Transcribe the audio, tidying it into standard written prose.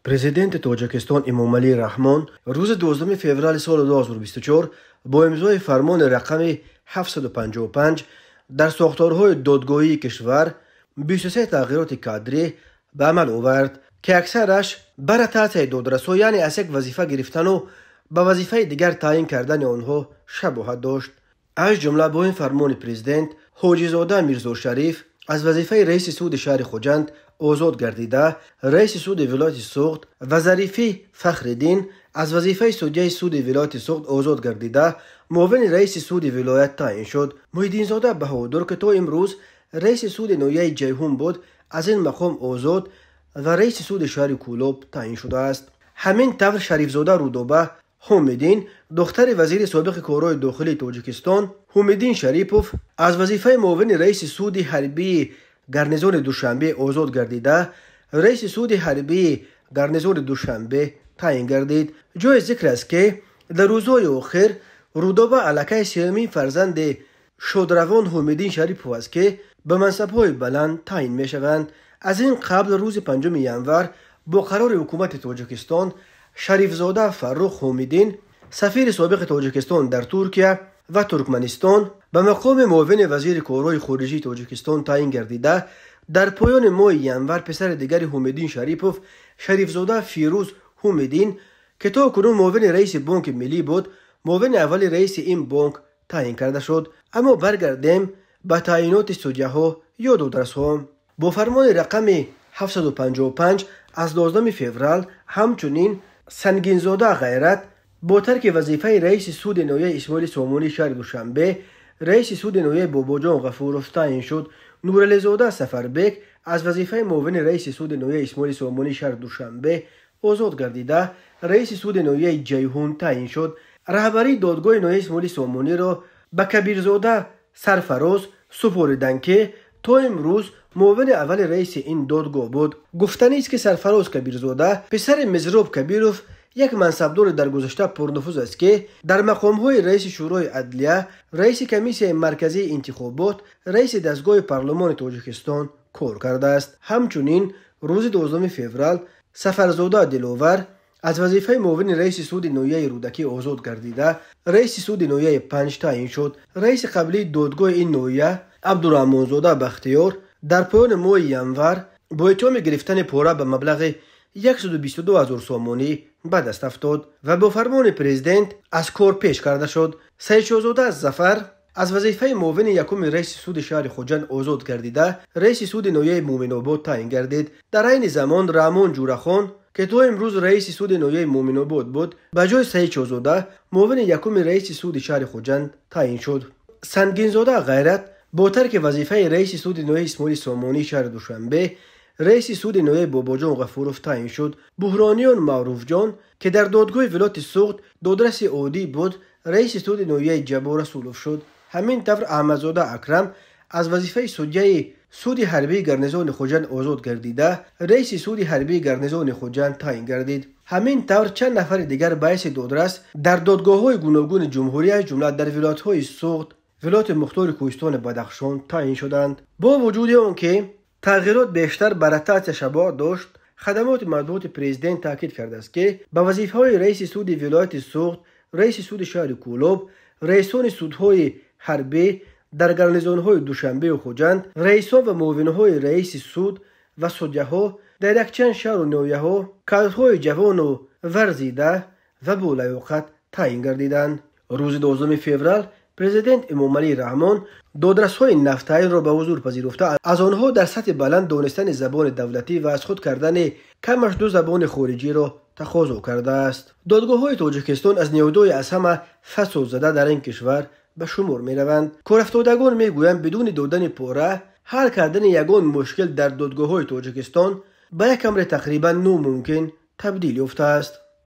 پرزیدنت تاجیکستان امامعلی رحمان روز 12 فوریه سال 2024 با امضای فرمان رقم 755 در ساختارهای دادگاهی کشور 23 تغییرات کادری به عمل آورد که اکثرش بر اساس دادرسا، یعنی از یک وظیفه گرفتن و به وظیفه دیگر تعیین کردن آنها شباهت داشت. از جمله با این فرمان پرزیدنت حاجی زاده میرزا شریف از وظیفه رئیس سود شهر خوجند آزاد گردیده، رئیس سود ولایت سوخت و ظریفی فخرالدین از وظیفه سودیه سود ولایت سوخت آزاد گردیده معاون رئیس سود ولایت تعیین شد. محیدین زاده بهادر که تا امروز رئیس سود ناحیه جیهون بود از این مقام آزاد و رئیس سود شهر کولوب تعیین شده است. همین طور شریف زاده رودابه حمیدین دختر وزیر سابق کارهای داخلی تاجیکستان حمیدین شریپوف از وظیفه معاون رئیس سود حربی گارنیزون دوشنبه آزاد گردیده، رئیس سود حربی گارنیزون دوشنبه تعیین گردید. جای ذکر است که در روزهای آخر رودابه علاقه سیامی فرزند شادروان حمیدین شریپوف است که به منصب‌های بلند تعیین می‌شوند. از این قبل روز 5 ژانویه با قرار حکومت تاجیکستان شریف زاده فرخ حمیدین سفیر سابق تاجیکستان در ترکیه و ترکمنستان به مقام معاون وزیر کارهای خارجی تاجیکستان تعیین گردیده. در پایان ماه ژانویه پسر دیگر حمیدین شریپوف شریف زاده فیروز حمیدین که تا کنون معاون رئیس بانک ملی بود معاون اول رئیس این بانک تعیین کرده شد. اما برگردیم به تعیینات سودیه ها یا دادرس‌ها. با فرمان رقم 755 از 12 فوریه همچنین سنگین زاده غیرت با ترک وظیفه رئیس سود ناحیه اسماعیل سامانی شهر دوشنبه رئیس سود ناحیه باباجان غفوروف تعیین شد. نورعلی زاده سفربک از وظیفه معاون رئیس سود ناحیه اسماعیل سامانی شهر دوشنبه آزاد گردیده، رئیس سود ناحیه جیهون تعیین شد. رهبری دادگاه ناحیه اسماعیل سامانی را به کبیرزاده سرفراز سپردند که تا امروز معاون اول رئیس این دادگاه بود. گفتنی است که سرفراز کبیرزاده پسر مزروب کبیروف یک منصبدار در گذشته پرنفوذ است که در مقام‌های رئیس شورای عدلیه، رئیس کمیسیون مرکزی انتخابات، رئیس دستگاه پارلمان تاجیکستان کار کرده است. همچنین روز 12 فوریه سفرزاده دلاور از وظیفه معاون رئیس سود ناحیه رودکی آزاد گردیده، رئیس سود ناحیه 5 تعیین شد. رئیس قبلی دادگاه این ناحیه عبدالرحمن زاده بختیار در پایان ماه ژانویه با اتهام گرفتن پاره به مبلغ 122,000 سامانی به دست افتاد و با فرمان پرزیدنت از کار پیش کرده شد. سید شاهزاده ظفر از وظیفه معاون یکم رئیس سود شهر خوجند آزاد گردیده، رئیس سود ناحیه مومن آباد تعیین گردید. در عین زمان رحمان جورخان که تا امروز رئیس سود ناحیه مومن آباد بود به جای سید شاهزاده معاون یکم رئیس سود شهر خوجند تعیین شد. سنگین زاده غیرت با ترک وظیفه رئیس سود ناحیه اسماعیل سامانی شهر دوشنبه رئیس سود ناحیه باباجان غفوروف تعیین شد. بحرانیان معروف جان که در دادگاه ولایت سوخت دادرس عادی بود رئیس سود ناحیه جبار سولوف شد. همین طور احمدزاده اکرم از وظیفه سودیه سود حربی گارنیزون خوجند آزاد گردیده، رئیس سود حربی گارنیزون خوجند تعیین گردید. همین طور چند نفر دیگر باعث دادرس در دادگاه‌های گوناگون جمهوری از جمله در ولایت‌های سوخت، ولایت مختار کوهستان بدخشان تعیین شدند. با وجود آنکه تغییرات بیشتر بر اساس شباهت داشت، خدمات مطبوعات پرزیدنت تاکید کرده است که به وظیفه‌های رئیس سود ولایت سوخت، رئیس سود شهر کولوب، رئیسان سودهای حربی در گارنیزون‌های دوشنبه و خوجند، رئیسان و معاون‌های رئیس سود و سودیه‌ها در یک چند شهر و ناحیه‌ها کادرهای جوان و ورزیده و بالیاقت تعیین گردیدند. روز 12 فوریه پرزیدنت امامعلی رحمان دادرس‌های نفت‌تعیین را به حضور پذیرفته از آنها در سطح بلند دانستن زبان دولتی و از خود کردن کمش 2 زبان خارجی را تقاضا کرده است. دادگاه‌های تاجیکستان از نهادهای از همه فساد زده در این کشور به شمار می‌روند. کارافتادگان می‌گویند بدون دادن پاره حل کردن یگان مشکل در دادگاه‌های تاجیکستان به یک امر تقریبا ناممکن تبدیل یافته است.